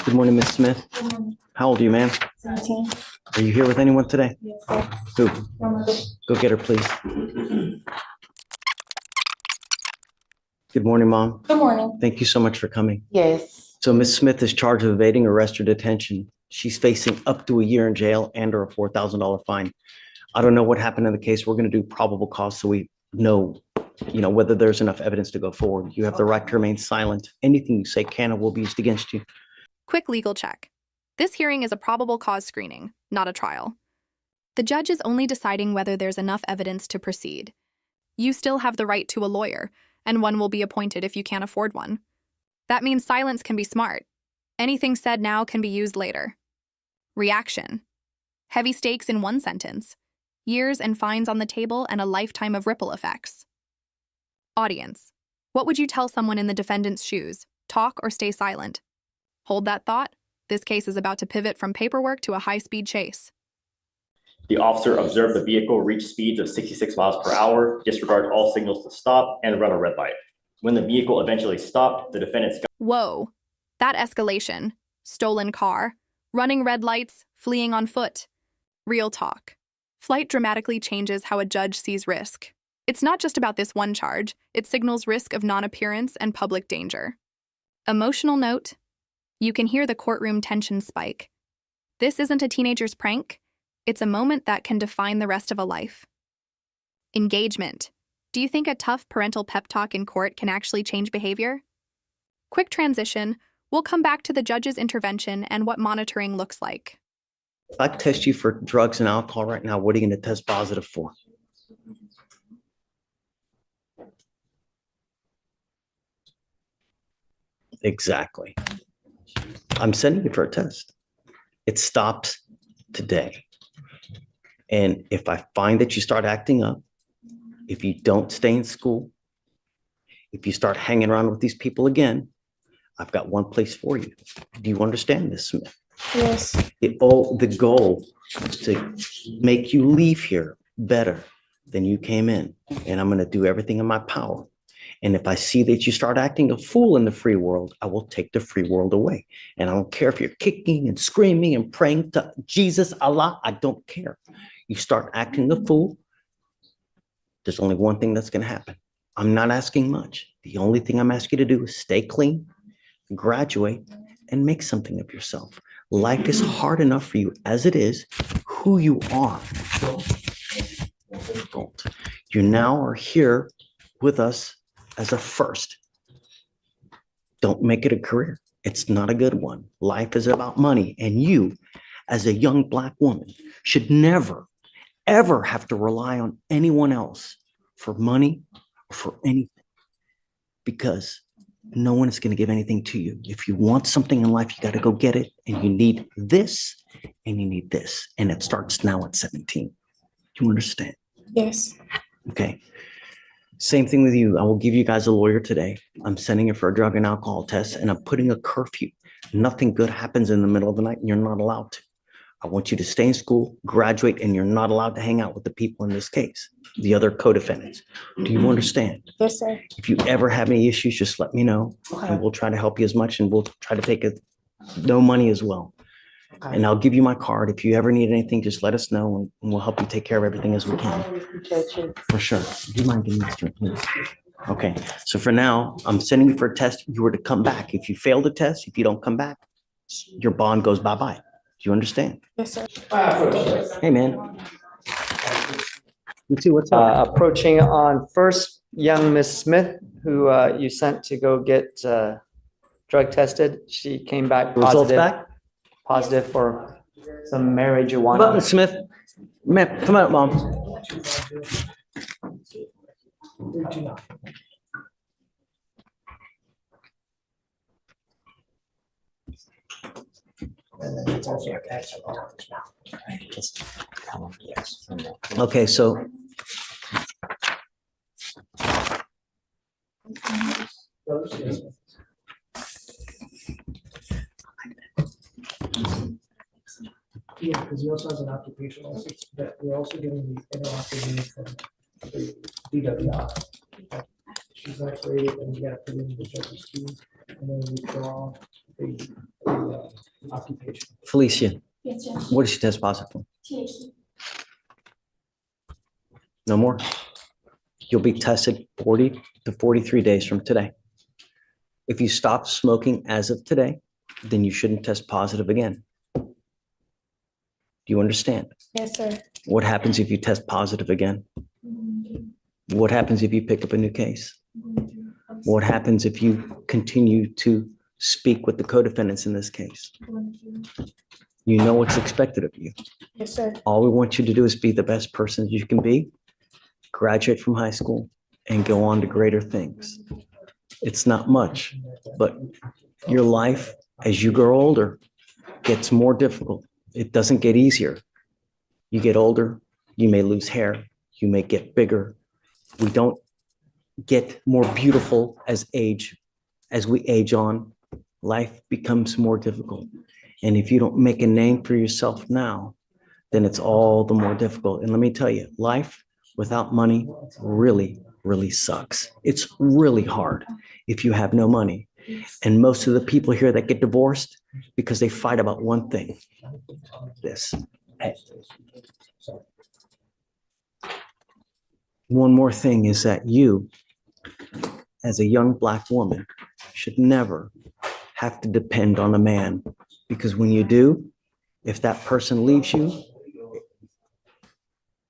Good morning, Miss Smith. How old are you, ma'am? 17. Are you here with anyone today? Yes, sir. Who? My mother. Go get her, please. Good morning, Mom. Good morning. Thank you so much for coming. Yes. So Miss Smith is charged with evading arrest or detention. She's facing up to a year in jail and or a $4,000 fine. I don't know what happened in the case. We're going to do probable cause so we know, whether there's enough evidence to go forward. You have the right to remain silent. Anything you say can or will be used against you. Quick legal check. This hearing is a probable cause screening, not a trial. The judge is only deciding whether there's enough evidence to proceed. You still have the right to a lawyer, and one will be appointed if you can't afford one. That means silence can be smart. Anything said now can be used later. Reaction. Heavy stakes in one sentence. Years and fines on the table and a lifetime of ripple effects. Audience. What would you tell someone in the defendant's shoes? Talk or stay silent? Hold that thought. This case is about to pivot from paperwork to a high-speed chase. The officer observed the vehicle reach speeds of 66 miles per hour, disregard all signals to stop, and run a red light. When the vehicle eventually stopped, the defendant's Whoa. That escalation. Stolen car. Running red lights. Fleeing on foot. Real talk. Flight dramatically changes how a judge sees risk. It's not just about this one charge. It signals risk of non-appearance and public danger. Emotional note. You can hear the courtroom tension spike. This isn't a teenager's prank. It's a moment that can define the rest of a life. Engagement. Do you think a tough parental pep talk in court can actually change behavior? Quick transition. We'll come back to the judge's intervention and what monitoring looks like. If I test you for drugs and alcohol right now, what are you going to test positive for? Exactly. I'm sending you for a test. It stops today. And if I find that you start acting up, if you don't stay in school, if you start hanging around with these people again, I've got one place for you. Do you understand this, Smith? Yes. The goal is to make you leave here better than you came in. And I'm going to do everything in my power. And if I see that you start acting a fool in the free world, I will take the free world away. And I don't care if you're kicking and screaming and praying to Jesus, Allah, I don't care. You start acting a fool, there's only one thing that's going to happen. I'm not asking much. The only thing I'm asking you to do is stay clean, graduate, and make something of yourself. Life is hard enough for you as it is. Who you are. You now are here with us as a first. Don't make it a career. It's not a good one. Life is about money. And you, as a young Black woman, should never, ever have to rely on anyone else for money or for anything. Because no one is going to give anything to you. If you want something in life, you got to go get it. And you need this and you need this. And it starts now at 17. Do you understand? Yes. Okay. Same thing with you. I will give you guys a lawyer today. I'm sending you for a drug and alcohol test and I'm putting a curfew. Nothing good happens in the middle of the night and you're not allowed to. I want you to stay in school, graduate, and you're not allowed to hang out with the people in this case, the other co-defendants. Do you understand? Yes, sir. If you ever have any issues, just let me know Okay. and we'll try to help you as much and we'll try to take it, no money as well. Okay. And I'll give you my card. If you ever need anything, just let us know and we'll help you take care of everything as we I can. really appreciate you. For sure. Do you mind giving me this drink, please? Okay, so for now, I'm sending you for a test. You were to come back. If you fail the test, if you don't come back, your bond goes bye-bye. Do you understand? Yes, sir. Hey, man. You too, what's up? Approaching on first, young Miss Smith, who you sent to go get drug tested. She came back Results back? positive for some Come on, marijuana. Miss Smith. Man, come on, Mom. Okay, so Yeah, because he also has an occupational license, but we're also getting the interactive unit from the DWI. She's not created, and we gotta put in the judge's key, and then withdraw the occupation. Felicia, Yes, Judge. what did she test positive for? THC. No more? You'll be tested 40 to 43 days from today. If you stop smoking as of today, then you shouldn't test positive again. Do you understand? Yes, sir. What happens if you test positive again? What happens if you pick up a new case? What happens if you continue to speak with the co-defendants in this case? You know what's expected of you. Yes, sir. All we want you to do is be the best person you can be, graduate from high school, and go on to greater things. It's not much, but your life as you grow older gets more difficult. It doesn't get easier. You get older, you may lose hair, you may get bigger. We don't get more beautiful as we age on. Life becomes more difficult. And if you don't make a name for yourself now, then it's all the more difficult. And let me tell you, life without money really, really sucks. It's really hard if you have no money. And most of the people here that get divorced because they fight about one thing, this. One more thing is that you, as a young Black woman, should never have to depend on a man, because when you do, if that person leaves you,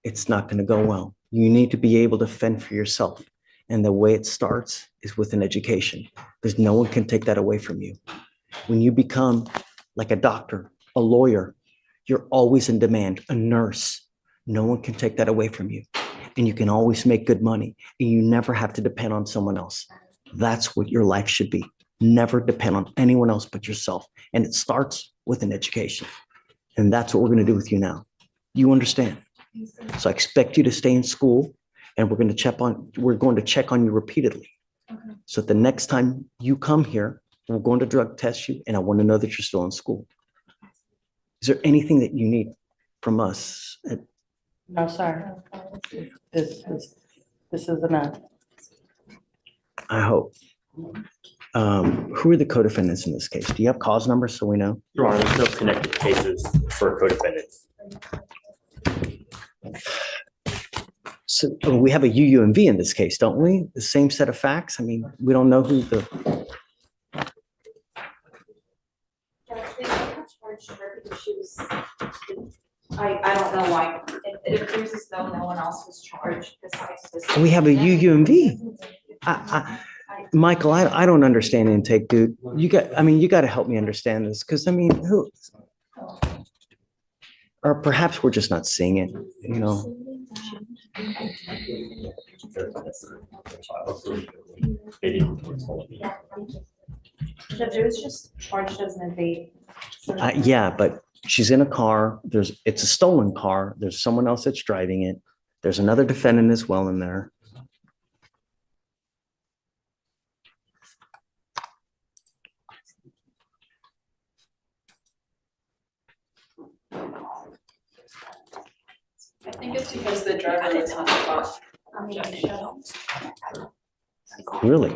it's not going to go well. You need to be able to fend for yourself. And the way it starts is with an education, because no one can take that away from you. When you become like a doctor, a lawyer, you're always in demand, a nurse. No one can take that away from you. And you can always make good money, and you never have to depend on someone else. That's what your life should be. Never depend on anyone else but yourself. And it starts with an education. And that's what we're going to do with you now. You understand? So I expect you to stay in school, and we're going to check on you repeatedly. So the next time you come here, we're going to drug test you, and I want to know that you're still in school. Is there anything that you need from us? No, sir. This is enough. I hope. Who are the co-defendants in this case? Do you have cause numbers so we know? Your Honor, there's no connected cases for co-defendants. So we have a UUMV in this case, don't we? The same set of facts? I mean, we don't know who the, I don't know why. It appears as though no one else was charged besides this. we have a UUMV. Michael, I don't understand intake, dude. You got to help me understand this, because I mean, who? Or perhaps we're just not seeing it, you know? Judge, it was just charged as an evade. Yeah, but she's in a car. It's a stolen car. There's someone else that's driving it. There's another defendant as well in there. I think it's because the driver is on the bus. Really?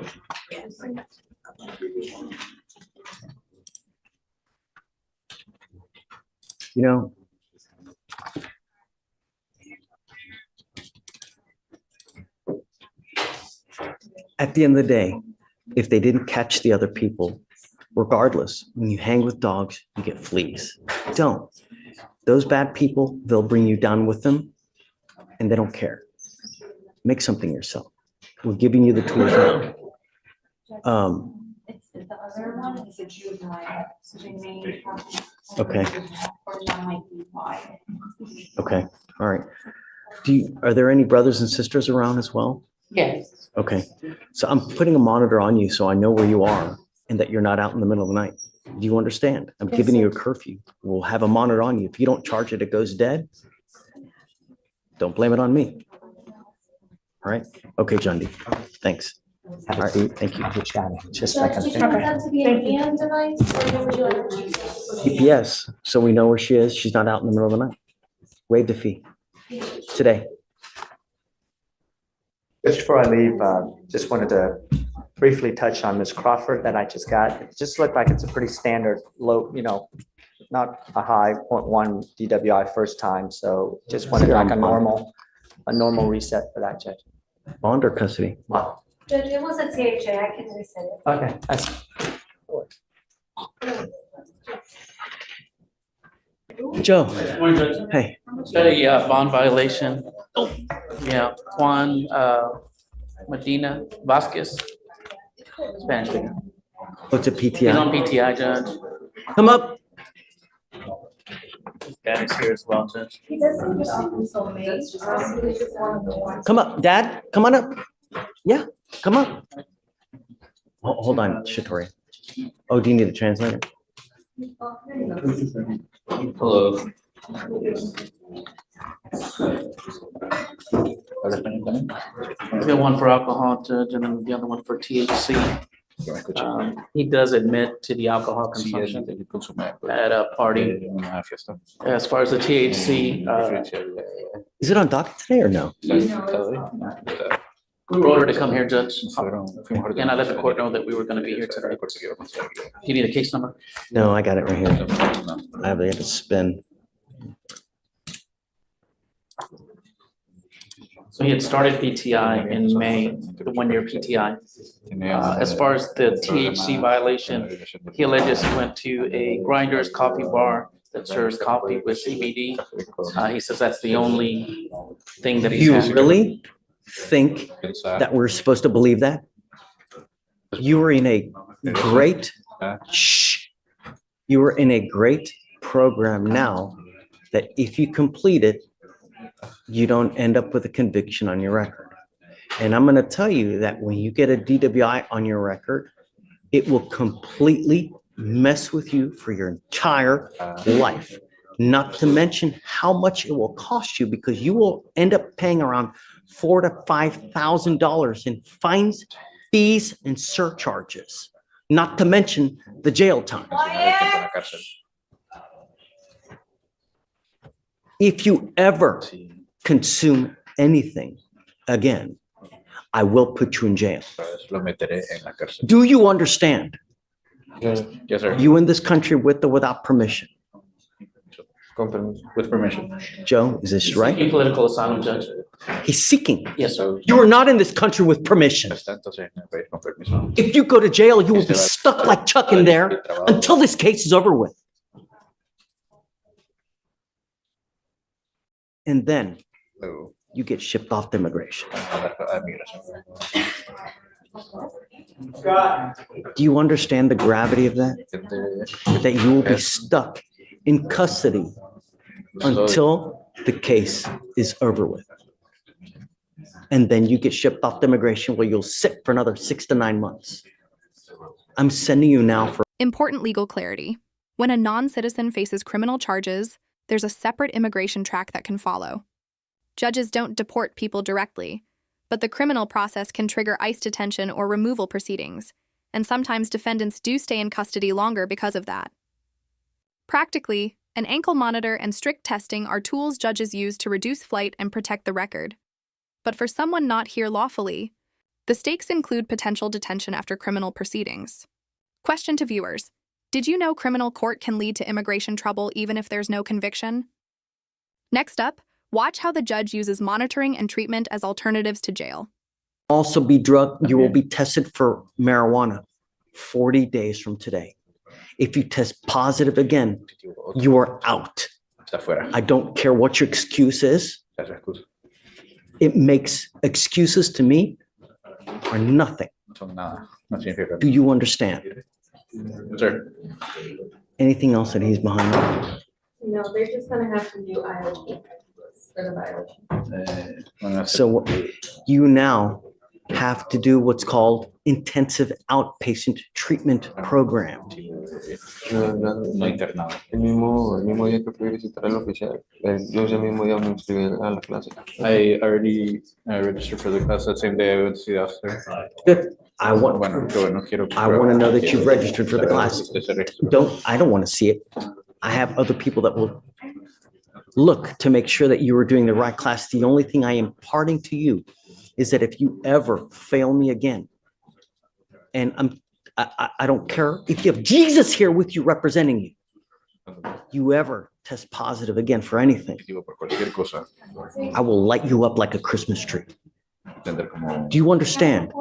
You know, at the end of the day, if they didn't catch the other people, regardless, when you hang with dogs, you get fleas. Don't. Those bad people, they'll bring you down with them, and they don't care. Make something yourself. We're giving you the tools now. It's the other one is a juvenile, so they may have. Okay. Or that might be why. Okay, all right. Are there any brothers and sisters around as well? Yes. Okay, so I'm putting a monitor on you so I know where you are and that you're not out in the middle of the night. Do you understand? I'm Yes, giving you a sir. curfew. We'll have a monitor on you. If you don't charge it, it goes dead. Don't blame it on me. All right? Okay, Jundi. Thanks. All right, thank you. Just Judge, like did a you want that to be an and device, or would you like to choose? GPS, so we know where she is. She's not out in the middle of the night. Waive the fee today. Just before I leave, just wanted to briefly touch on Ms. Crawford that I just got. It just looked like it's a pretty standard low, not a high 0.1 DWI first time. So just wanted like a normal reset for that, Judge. Bond or custody? Judge, it was a THA, I can reset it. Okay, that's, Joe, Morning, Judge. hey, Got a bond violation. Oh, yeah, Juan Medina Vasquez. Spanish speaker. what's a He's on PTI? PTI, Judge. Come up. Dad is here as well, Judge. He doesn't get off until May. It's just one of the ones. Come up. Dad, come on up. Yeah, come up. Hold on, Shatori. Oh, do you need a translator? Hello. We got one for alcohol, Judge, and then the other one for THC. He does admit to the alcohol consumption at a party. As far as the THC, Is it on docket today or no? we were ordered to come here, Judge. And I let the court know that we were gonna be here today. Do you need a case number? No, I got it right here. I have to spin. So he had started PTI in May, the 1-year PTI. As far as the THC violation, he alleges he went to a Grinders coffee bar that serves coffee with CBD. He says that's the only thing that he's You had. really think that we're supposed to believe that? You were in a great, shh, you were in a great program now that if you complete it, you don't end up with a conviction on your record. And I'm going to tell you that when you get a DWI on your record, it will completely mess with you for your entire life. Not to mention how much it will cost you because you will end up paying around $4,000 to $5,000 in fines, fees, and surcharges. Not to mention the jail time. If you ever consume anything again, I will put you in jail. Do you understand? Yes, sir. You in this country with or without permission? With permission. Joe, is this right? Seeking political asylum, Judge. He's seeking. Yes, sir. You are not in this country with permission. If you go to jail, you will be stuck like Chuck in there until this case is over with. And then you get shipped off to immigration. Do you understand the gravity of that? That you will be stuck in custody until the case is over with. And then you get shipped off to immigration where you'll sit for another 6 to 9 months. I'm sending you now for Important legal clarity. When a non-citizen faces criminal charges, there's a separate immigration track that can follow. Judges don't deport people directly, but the criminal process can trigger ICE detention or removal proceedings, and sometimes defendants do stay in custody longer because of that. Practically, an ankle monitor and strict testing are tools judges use to reduce flight and protect the record. But for someone not here lawfully, the stakes include potential detention after criminal proceedings. Question to viewers: did you know criminal court can lead to immigration trouble even if there's no conviction? Next up, watch how the judge uses monitoring and treatment as alternatives to jail. also be drugged. You will be tested for marijuana 40 days from today. If you test positive again, you are out. I don't care what your excuse is. It makes excuses to me are nothing. Do you understand? Sir. Anything else that he's behind? No, they're just gonna have to do IOP for the violation. So you now have to do what's called intensive outpatient treatment program. No internado. El mismo día que fui a visitar al oficial, yo ese mismo día me inscribí a la clase. I already registered for the class that same day I went to see the officer. Good. I want to know that you've registered for the class. I don't want to see it. I have other people that will look to make sure that you are doing the right class. The only thing I am imparting to you is that if you ever fail me again, And I don't care if you have Jesus here with you representing you. You ever test positive again for anything, Positivo por cualquier cosa. I will light you up like a Christmas tree. Entender como- Do you understand?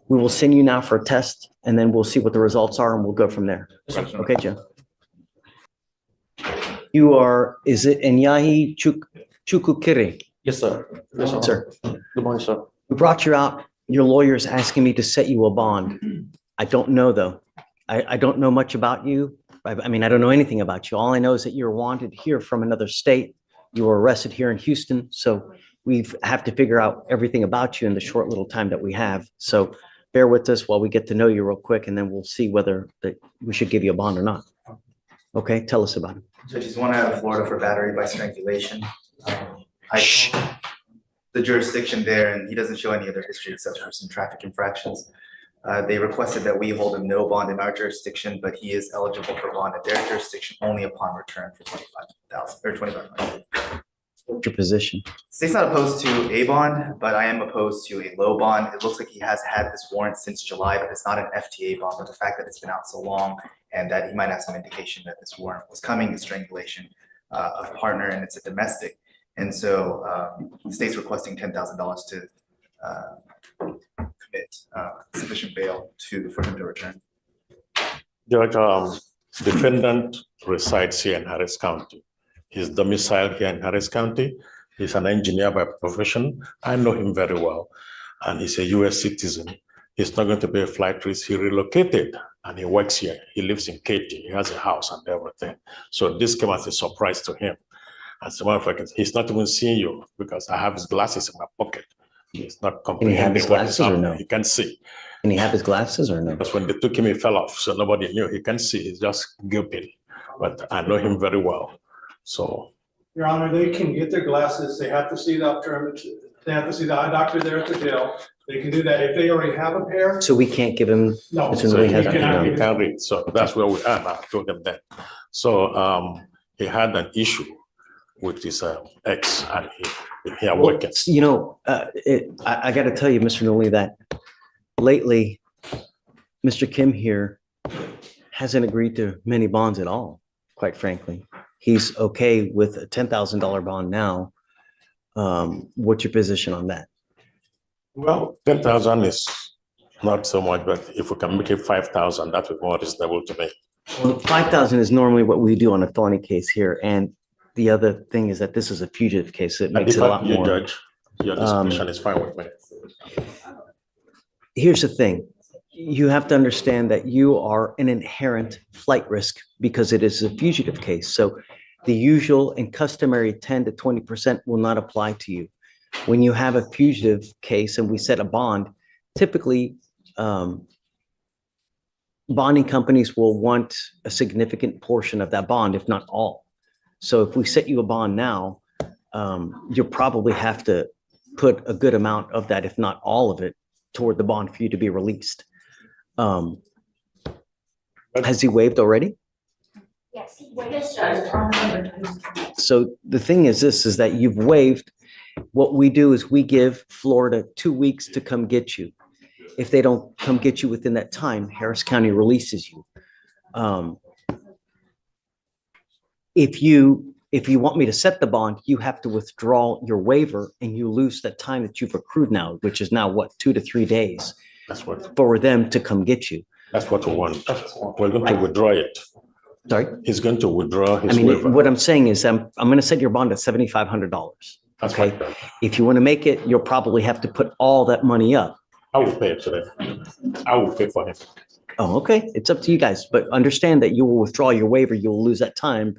We will send you now for a test and then we'll see what the results are and we'll go from there. Okay, Jim? You are, is it Enyahi Chukukiri? Yes, sir. Yes, sir. Sir, Good morning, sir. we brought you out. Your lawyer's asking me to set you a bond. I don't know, though. I don't know much about you. I mean, I don't know anything about you. All I know is that you're wanted here from another state. You were arrested here in Houston. So we have to figure out everything about you in the short little time that we have. So bear with us while we get to know you real quick, and then we'll see whether that we should give you a bond or not. Okay, tell us about it. Judge, he's one out of Florida for battery by strangulation. The jurisdiction there, and he doesn't show any other history except for some traffic infractions. They requested that we hold him no bond in our jurisdiction, but he is eligible for bond at their jurisdiction only upon return for 25,000 or 2500. What's your position? State's not opposed to a bond, but I am opposed to a low bond. It looks like he has had this warrant since July, but it's not an FTA bond. But the fact that it's been out so long and that he might have some indication that this warrant was coming, the strangulation of partner, and it's a domestic. And so the state's requesting $10,000 to commit sufficient bail for him to return. Judge, defendant resides here in Harris County. He's domiciled here in Harris County. He's an engineer by profession. I know him very well, and he's a US citizen. He's not going to be a flight risk. He relocated and he works here. He lives in Katy. He has a house and everything. So this came as a surprise to him. As a matter of fact, he's not even seeing you because I have his glasses in my pocket. He's not comprehending what is happening. He can see. Can he have his glasses or no? Because when they took him, he fell off. So nobody knew. He can see. He's just gaping. But I know him very well. So. Your Honor, they can get their glasses. They have to see the optometrist. They have to see the eye doctor there at the jail. They can do that. If they already have a pair. So we can't give him. No. So he can't read. So that's where we are now. I told them that. So he had an issue with his ex and he had working. You know, I got to tell you, Mr. Noli, that lately, Mr. Kim here hasn't agreed to many bonds at all, quite frankly. He's okay with a $10,000 bond now. What's your position on that? Well, 10,000 is not so much, but if we can make it 5,000, that would be more reasonable to me. Well, 5,000 is normally what we do on a felony case here. And the other thing is that this is a fugitive case. So it makes it a lot more. Judge, your discretion is fine with me. Here's the thing. You have to understand that you are an inherent flight risk because it is a fugitive case. So the usual and customary 10 to 20% will not apply to you. When you have a fugitive case and we set a bond, typically bonding companies will want a significant portion of that bond, if not all. So if we set you a bond now, you'll probably have to put a good amount of that, if not all of it, toward the bond for you to be released. Has he waived already? Yes, yes, Judge. So the thing is this, is that you've waived. What we do is we give Florida 2 weeks to come get you. If they don't come get you within that time, Harris County releases you. If you want me to set the bond, you have to withdraw your waiver and you lose that time that you've accrued now, which is now what, 2 to 3 days. That's what. For them to come get you. That's what we want. We're going to withdraw it. Sorry? He's going to withdraw his I mean, waiver. what I'm saying is I'm going to set your bond at $7,500. That's Okay. fine. If you want to make it, you'll probably have to put all that money up. I will pay it today. I will pay for him. Oh, okay. It's up to you guys, but understand that you will withdraw your waiver. You'll lose that time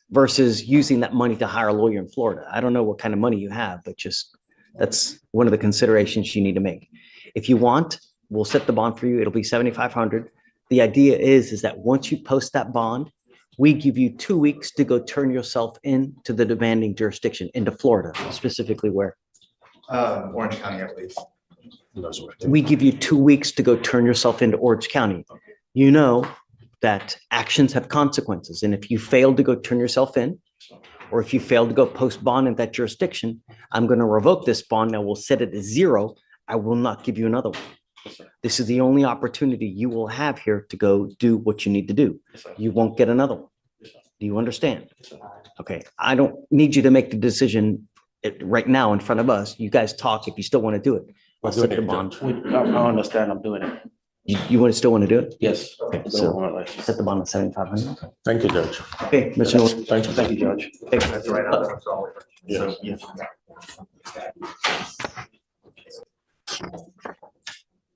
versus using that money to hire a lawyer in Florida. I don't know what kind of money you have, but just that's one of the considerations you need to make. If you want, we'll set the bond for you. It'll be $7,500. The idea is that once you post that bond, we give you 2 weeks to go turn yourself into the demanding jurisdiction, into Florida, specifically where? Orange County, I believe. We give you 2 weeks to go turn yourself into Orange County. You know that actions have consequences. And if you fail to go turn yourself in, or if you fail to go post bond in that jurisdiction, I'm going to revoke this bond. I will set it to 0. I will not give you another one. Yes, sir. This is the only opportunity you will have here to go do what you need to do. Yes, sir. You won't get another one. Yes, sir. Do you understand? Yes, sir. Okay, I don't need you to make the decision right now in front of us. You guys talk if you still want to do it. I'll set the bond. I understand, I'm doing it. You still want to do it? Yes. Okay, so set the bond at 7,500. Thank you, Judge. Okay, Mr. Norton. Thank you. Thank you, Judge. That's right. That's all. So, Yes.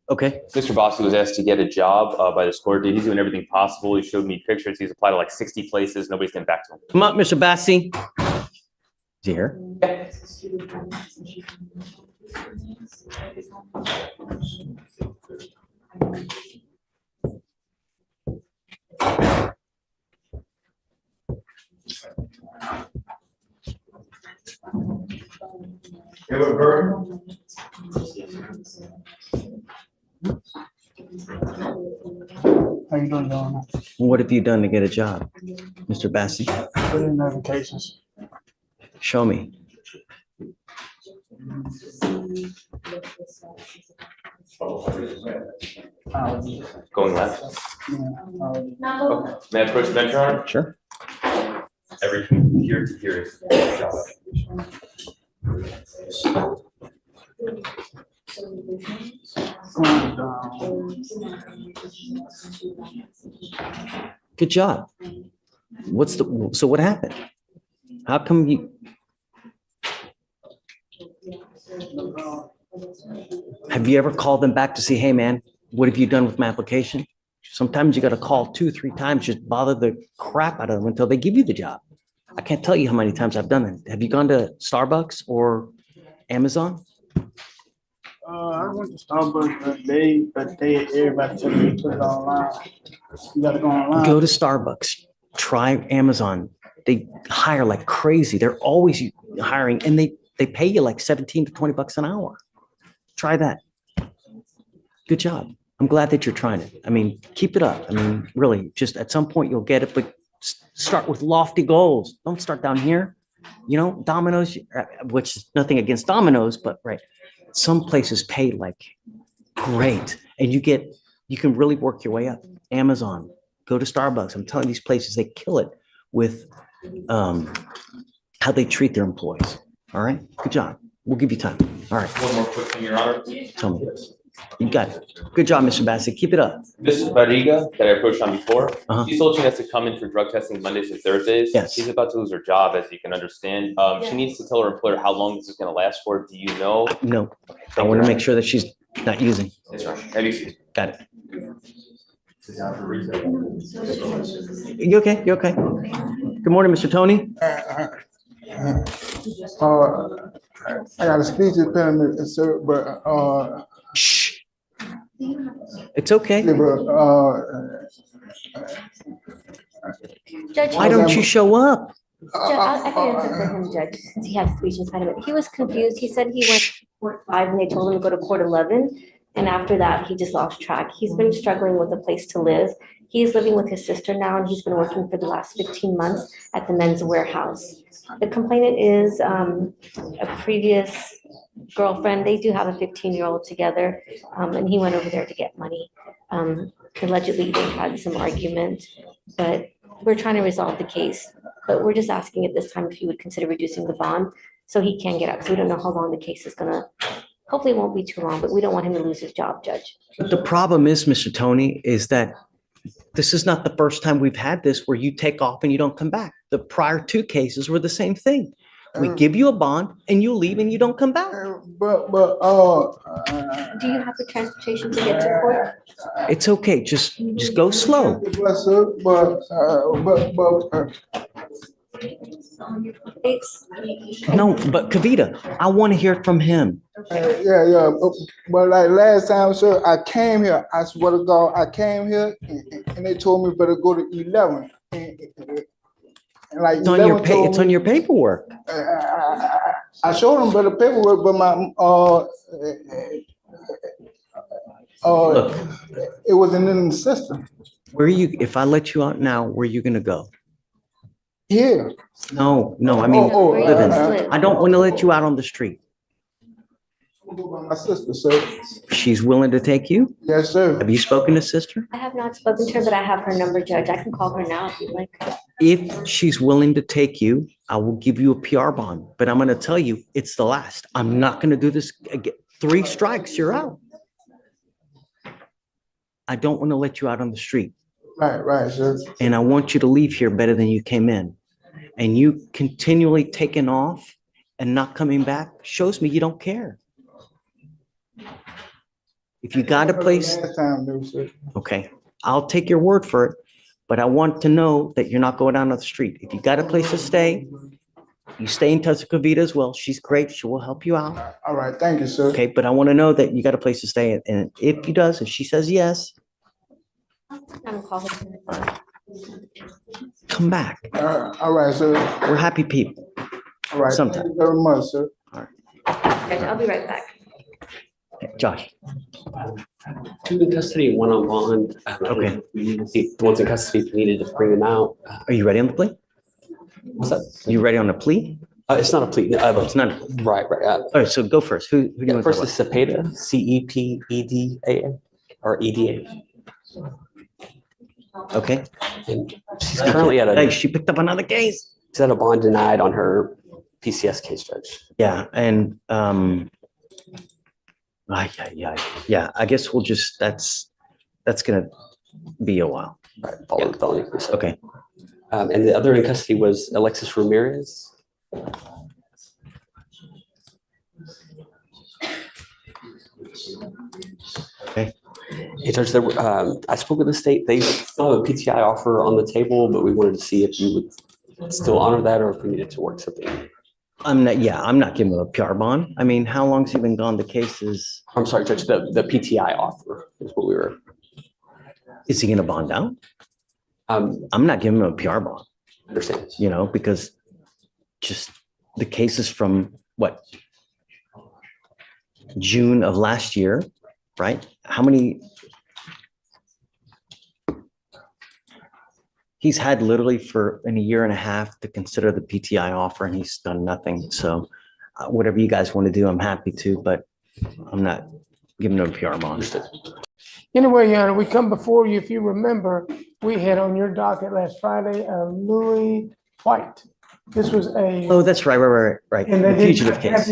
Okay, Mr. Bossi was asked to get a job by this court. He's doing everything possible. He showed me pictures. He's applied to like 60 places. Nobody's getting back to him. come up, Mr. Bassi. Is he here? How you doing, Donna? What have you done to get a job, Mr. Bassi? Put in applications. Show me. Going left. Okay. May I approach the bench, Your Honor? Sure. Everything here to here is job. Good job. So what happened? How come you? Have you ever called them back to say, hey, man, what have you done with my application? Sometimes you got to call 2-3 times, just bother the crap out of them until they give you the job. I can't tell you how many times I've done it. Have you gone to Starbucks or Amazon? I went to Starbucks, but everybody told me to put it online. You gotta go online. Go to Starbucks, try Amazon. They hire like crazy. They're always hiring and they pay you like 17 to 20 bucks an hour. Try that. Good job. I'm glad that you're trying it. I mean, keep it up. I mean, really, just at some point you'll get it, but start with lofty goals. Don't start down here. You know, Domino's, which is nothing against Domino's, but right. Some places pay like great and you can really work your way up. Amazon, go to Starbucks. I'm telling you, these places, they kill it with how they treat their employees. All right, good job. We'll give you time. All right. One more quick thing, Your Honor. Tell me. You got it. Good job, Mr. Bassett. Keep it up. This Barriga that I approached on before, Uh-huh. she told she has to come in for drug testing Mondays and Thursdays. Yes. She's about to lose her job, as you can understand. She needs to tell her employer how long this is going to last for. Do you know? No, I want to make sure that she's not using. Yes, sir. Have you? Got it. You okay? You okay? Good morning, Mr. Tony. I got a speech impediment, sir, but, Shh. It's okay. Judge, Why don't you show up? I can answer for him, Judge, since he has speech impediment. He was confused. He said he went to court 5 and they told him to go to court 11. And after that, he just lost track. He's been struggling with a place to live. He's living with his sister now, and he's been working for the last 15 months at the Men's Warehouse. The complainant is a previous girlfriend. They do have a 15-year-old together, and he went over there to get money. Allegedly, they had some argument, but we're trying to resolve the case. But we're just asking at this time if you would consider reducing the bond so he can get out. So we don't know how long the case is gonna, hopefully it won't be too long, but we don't want him to lose his job, Judge. But the problem is, Mr. Tony, is that this is not the first time we've had this where you take off and you don't come back. The prior 2 cases were the same thing. We give you a bond and you leave and you don't come back. Do you have the transportation to get to court? It's okay. Just go slow. No, but Kavita, I want to hear from him. Yeah, but like last time, sir, I came here, I swear to God, I came here and they told me better go to 11. And like It's on your 11 told it's on your paperwork. I showed them better paperwork, but my, it wasn't in the system. Where are you, if I let you out now, where are you gonna go? Here. No, I mean, Oh, live in. I don't want to let you out on the street. My sister, sir. She's willing to take you? Yes, sir. Have you spoken to sister? I have not spoken to her, but I have her number, Judge. I can call her now if you'd like. If she's willing to take you, I will give you a PR bond, but I'm gonna tell you, it's the last. I'm not gonna do this again. 3 strikes, you're out. I don't want to let you out on the street, Right, sir. and I want you to leave here better than you came in. And you continually taking off and not coming back shows me you don't care. If you got a place, Last time, no, sir. okay, I'll take your word for it, but I want to know that you're not going down on the street. If you got a place to stay, you stay in touch with Kavita as well. She's great. She will help you out. All right, thank you, sir. Okay, but I want to know that you got a place to stay. And if he does, if she says yes, I'm calling her. come back. All right, sir. We're happy people. All right, thank Sometime. you very much, sir. Judge, I'll be right back. Okay, Josh, 2 in custody, 1 on bond. Okay. The ones in custody, we needed to bring them out. are you ready on the plea? What's that? You ready on the plea? It's not a plea. It's not. Right. All right, so go first. Who do you want to First talk is Cepeda, CEPEDA or EDA. about? Okay. And she's currently at Hey, a, she picked up another case. she's at a bond denied on her PCS case, Judge. Yeah, and, yeah, I guess we'll just, that's gonna be a while. Right, following felony. Okay. And the other in custody was Alexis Ramirez. Okay. Hey, Judge, I spoke with the state. They still have a PTI offer on the table, but we wanted to see if you would still honor that or if we needed to work something. I'm not giving him a PR bond. I mean, how long's he been gone? The case is, I'm sorry, Judge, the PTI offer is what we were. is he gonna bond out? I'm I'm not giving him a PR bond, understand. because just the cases from what? June of last year, right? How many? He's had literally for in a year and a half to consider the PTI offer and he's done nothing. So whatever you guys want to do, I'm happy to, but I'm not giving him a PR bond. Anyway, Your Honor, we come before you, if you remember, we had on your docket last Friday, Louis White. This was a. Oh, that's right. And The then fugitive case.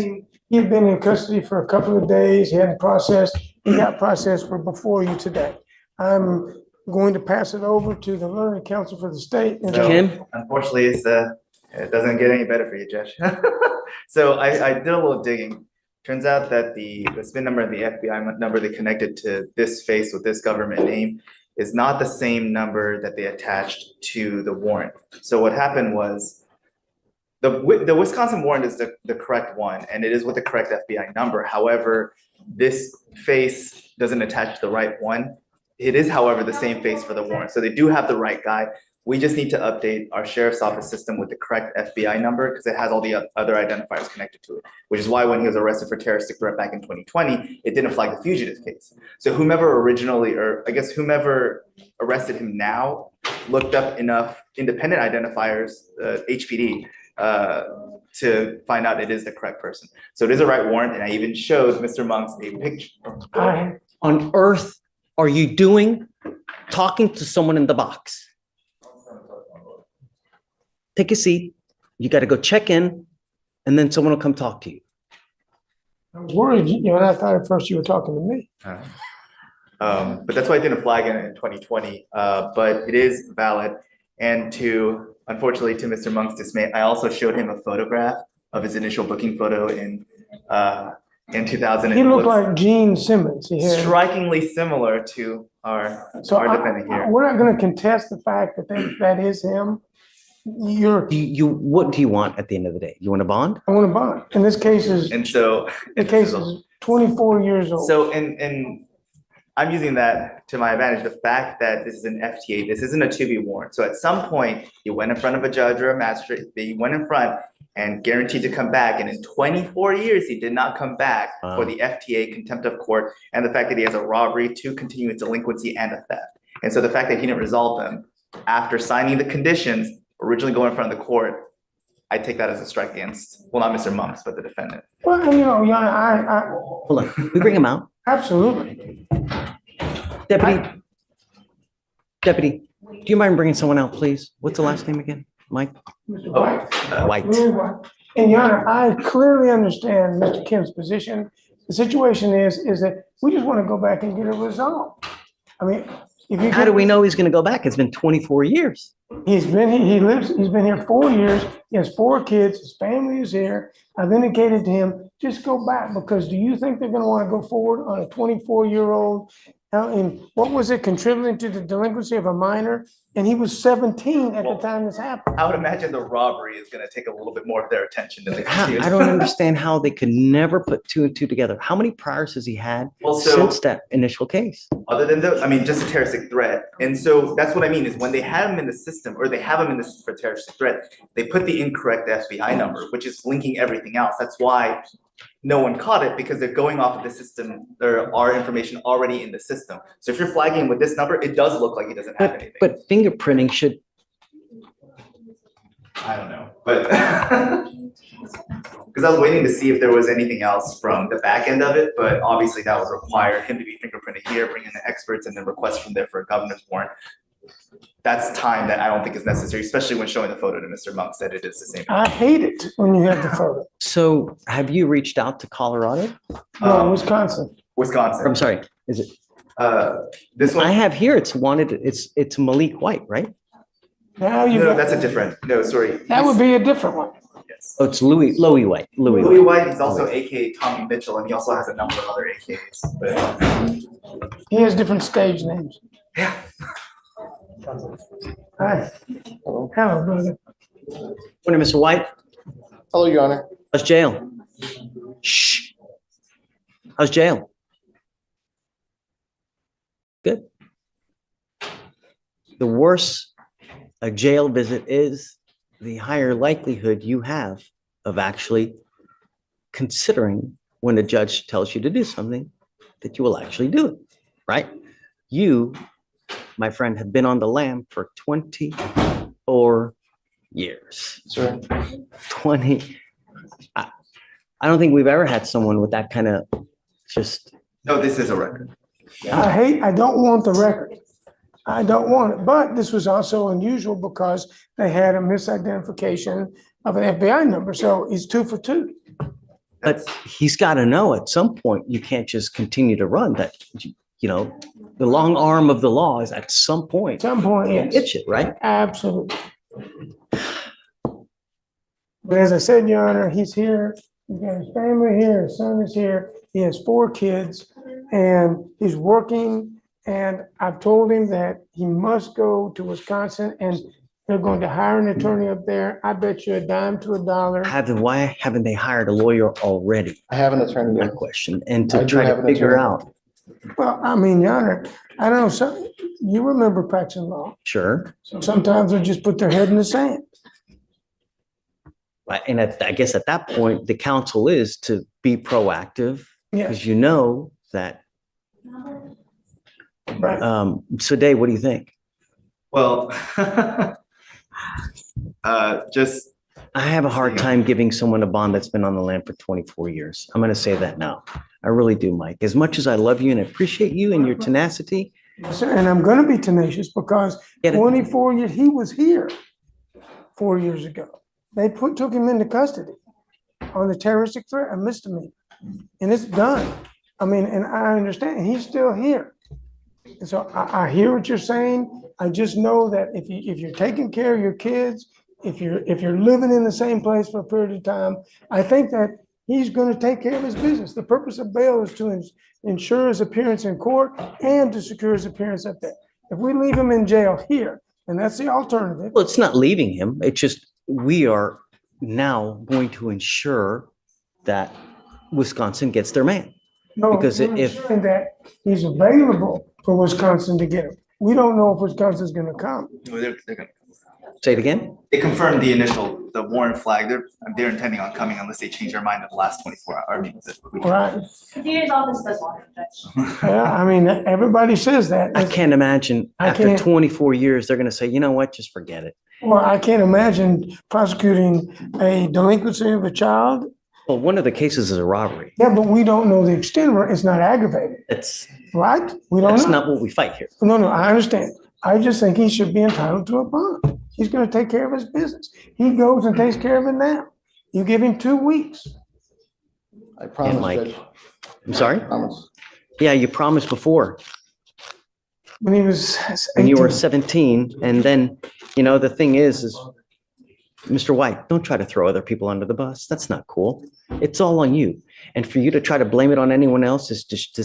He had been in custody for a couple of days. He hadn't processed. He got processed for before you today. I'm going to pass it over to the learning counsel for the state. And Kim? Unfortunately, it doesn't get any better for you, Judge. So I did a little digging. Turns out that the SPIN number and the FBI number they connected to this face with this government name is not the same number that they attached to the warrant. So what happened was the Wisconsin warrant is the correct one, and it is with the correct FBI number. However, this face doesn't attach to the right one. It is, however, the same face for the warrant. So they do have the right guy. We just need to update our sheriff's office system with the correct FBI number because it has all the other identifiers connected to it, which is why when he was arrested for terroristic threat back in 2020, it didn't flag the fugitive case. So whomever arrested him now looked up enough independent identifiers, HPD, to find out it is the correct person. So it is a right warrant, and I even showed Mr. Monks a picture. On earth are you doing talking to someone in the box? Take a seat. You got to go check in, and then someone will come talk to you. I was worried, and I thought at first you were talking to me. But that's why I didn't flag it in 2020, but it is valid. And unfortunately, to Mr. Monk's dismay, I also showed him a photograph of his initial booking photo in 2000. He looked like Gene Simmons. He had strikingly similar to our defendant here. We're not going to contest the fact that that is him. What do you want at the end of the day? You want a bond? I want a bond. And this case is. And so the case is 24 years old. So and I'm using that to my advantage. The fact that this is an FTA, this isn't a 2B warrant. So at some point, he went in front of a judge or a magistrate. He went in front and guaranteed to come back. And in 24 years, he did not come back for the FTA, contempt of court, and the fact that he has a robbery, 2 continuous delinquency, and a theft. And so the fact that he didn't resolve them after signing the conditions, originally going in front of the court, I take that as a strike against, well, not Mr. Monks, but the defendant. Well, and you know, Your Honor, Hold on, we bring him out. absolutely. Deputy, do you mind bringing someone out, please? What's the last name again? Mike? Mr. White. White. And Your Honor, I clearly understand Mr. Kim's position. The situation is that we just want to go back and get it resolved. I mean, if you. How do we know he's gonna go back? It's been 24 years. He's been here 4 years. He has 4 kids. His family is here. I've indicated to him, just go back, because do you think they're gonna want to go forward on a 24-year-old? And what was it, contributing to the delinquency of a minor? And he was 17 at the time this happened. I would imagine the robbery is gonna take a little bit more of their attention than the I don't understand how they could never put 2 and 2 together. How many priors has he had Well, so- since that initial case? Other than those, I mean, just a terroristic threat. And so that's what I mean is when they had him in the system, or they have him in the system for terroristic threat, they put the incorrect FBI number, which is linking everything else. That's why no one caught it, because they're going off of the system. There are information already in the system. So if you're flagging with this number, it does look like he doesn't have anything. But fingerprinting should, I don't know, but because I was waiting to see if there was anything else from the back end of it, but obviously that would require him to be fingerprinted here, bring in the experts, and then request from there for a governor's warrant. That's time that I don't think is necessary, especially when showing the photo to Mr. Monk said it is the same. I hate it when you have the photo. so have you reached out to Colorado? No, Wisconsin. Wisconsin. I'm sorry, is it? This one. I have here, it's wanted, it's Malik White, right? Now you. No, that's a different, no, sorry. That would be a different one. Yes. Oh, it's Louis White. Louis White, he's also AKA Tommy Mitchell, and he also has a number of other AKAs, but. He has different stage names. Yeah. Hi. Hello, brother. Morning, Mr. White. Hello, Your Honor. How's jail? Shh. How's jail? Good. The worse a jail visit is, the higher likelihood you have of actually considering when the judge tells you to do something that you will actually do it, right? You, my friend, have been on the lam for 24 years. Sir. 20. I don't think we've ever had someone with that kind of just. No, this is a record. I don't want the record. I don't want it, but this was also unusual because they had a misidentification of an FBI number, so he's 2 for 2. But he's got to know at some point, you can't just continue to run that, you know, the long arm of the law is at some point. At some point, yes. It's it, right? Absolutely. But as I said, Your Honor, he's here. He's got his family here. His son is here. He has 4 kids and he's working. And I've told him that he must go to Wisconsin and they're going to hire an attorney up there. I bet you a dime to a dollar. Why haven't they hired a lawyer already? I have an attorney. My question, and I to do try have to an figure attorney. out. Well, I mean, Your Honor, I don't know, so you remember practicing law. Sure. So sometimes they just put their head in the sand. And I guess at that point, the counsel is to be proactive. Yes. Because you know that. Right. So Dave, what do you think? Well, just. I have a hard time giving someone a bond that's been on the land for 24 years. I'm going to say that now. I really do, Mike. As much as I love you and appreciate you and your tenacity. Sir, and I'm going to be tenacious because 24 years, he was here 4 years ago. They took him into custody on a terroristic threat, a misdemeanor, and it's done. I mean, and I understand he's still here. And so I hear what you're saying. I just know that if you're taking care of your kids, if you're living in the same place for a period of time, I think that he's going to take care of his business. The purpose of bail is to ensure his appearance in court and to secure his appearance up there. If we leave him in jail here, and that's the alternative. Well, it's not leaving him. It's just we are now going to ensure that Wisconsin gets their man. No, because we're if ensuring that he's available for Wisconsin to get him. We don't know if Wisconsin's going to come. No, they're gonna. Say it again? They confirmed the warrant flag. They're intending on coming unless they change their mind in the last 24 hours. I mean, Right. The DA's office does want it, Judge. Yeah, I mean, everybody says that. I can't imagine I after can't- 24 years, they're gonna say, you know what, just forget it. Well, I can't imagine prosecuting a delinquency of a child. Well, one of the cases is a robbery. Yeah, but we don't know the extent of it. It's not aggravated, It's, right? We don't that's know. not what we fight here. No, I understand. I just think he should be entitled to a bond. He's gonna take care of his business. He goes and takes care of it now. You give him 2 weeks. I promise, Mike. Judge. I'm sorry? Promise. Yeah, you promised before When he was when you were 18. 17. And then, the thing is Mr. White, don't try to throw other people under the bus. That's not cool. It's all on you. And for you to try to blame it on anyone else is just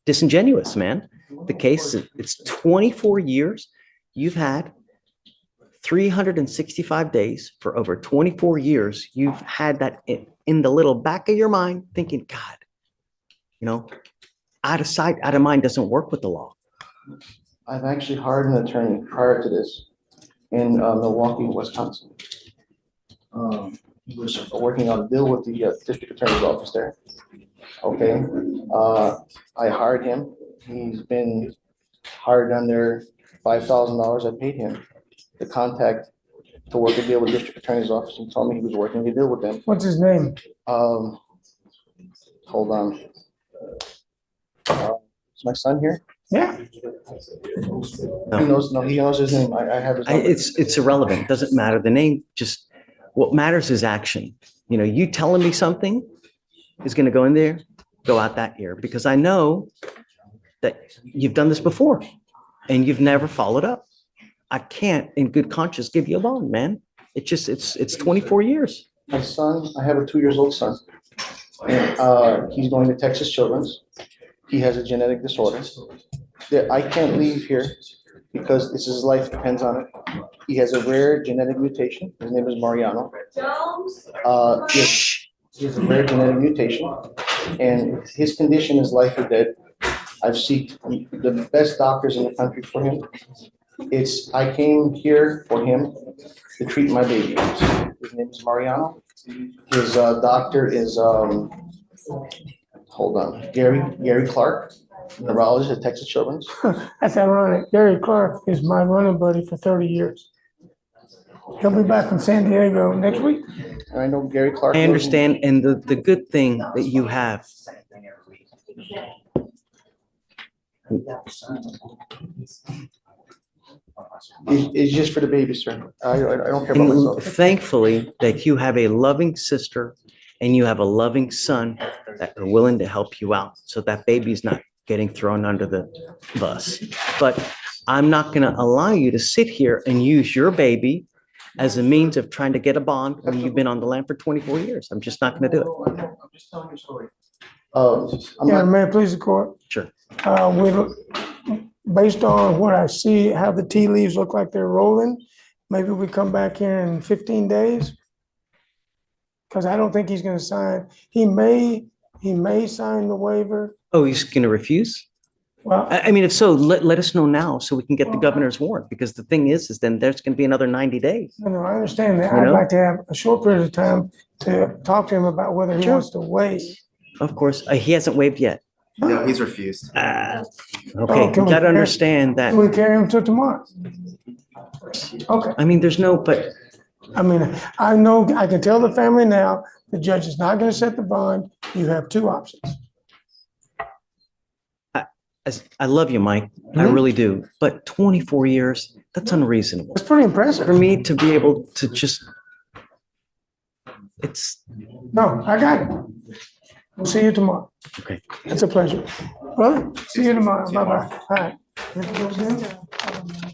disingenuous, man. The case, it's 24 years. You've had 365 days for over 24 years. You've had that in the little back of your mind thinking, God, out of sight, out of mind doesn't work with the law. I've actually hired an attorney prior to this in Milwaukee, Wisconsin. He was working on a deal with the district attorney's office there. Okay, I hired him. He's been hired under $5,000. I paid him the contact to work a deal with district attorney's office and told me he was working a deal with them. What's his name? Hold on. Is my son here? Yeah. He knows his name. I have his number. It's irrelevant. It doesn't matter. The name what matters is action. You telling me something is going to go in there, go out that ear, because I know that you've done this before and you've never followed up. I can't in good conscience give you a bond, man. It's 24 years. My son, I have a 2-year-old son. And he's going to Texas Children's. He has a genetic disorder. I can't leave here because his life depends on it. He has a rare genetic mutation. His name is Mariano. Yes, he has a rare genetic mutation, and his condition is life or death. I've sought the best doctors in the country for him. I came here for him to treat my baby. His name is Mariano. His doctor is Gary Clark, neurologist at Texas Children's. That's ironic. Gary Clark is my running buddy for 30 years. He'll be back from San Diego next week. I know Gary Clark. I understand. And the good thing that you have. It's just for the baby, sir. I don't care about myself. Thankfully that you have a loving sister and you have a loving son that are willing to help you out. So that baby's not getting thrown under the bus. But I'm not going to allow you to sit here and use your baby as a means of trying to get a bond when you've been on the land for 24 years. I'm just not going to do it. I'm just telling you a story. Yeah, may it please the court? Sure. Based on what I see, how the tea leaves look like they're rolling, maybe we come back here in 15 days. Because I don't think he's going to sign. He may sign the waiver. Oh, he's going to refuse? Well, I mean, if so, let us know now so we can get the governor's warrant, because the thing is then there's going to be another 90 days. No, I understand that. You I'd know? like to have a short period of time to talk to him about whether he Sure. wants to waive. Of course, he hasn't waived yet. No, he's refused. Okay, Oh, can you we got to carry- understand that. Can we carry him till tomorrow? Okay. I mean, there's no, but I mean, I know, I can tell the family now, the judge is not going to set the bond. You have two options. I love you, Mike. I really do. But 24 years, that's unreasonable. It's pretty impressive. For me to be able to just, it's, No, I got it. We'll see you tomorrow. okay. It's a pleasure. Brother, see you tomorrow. Bye-bye. All right.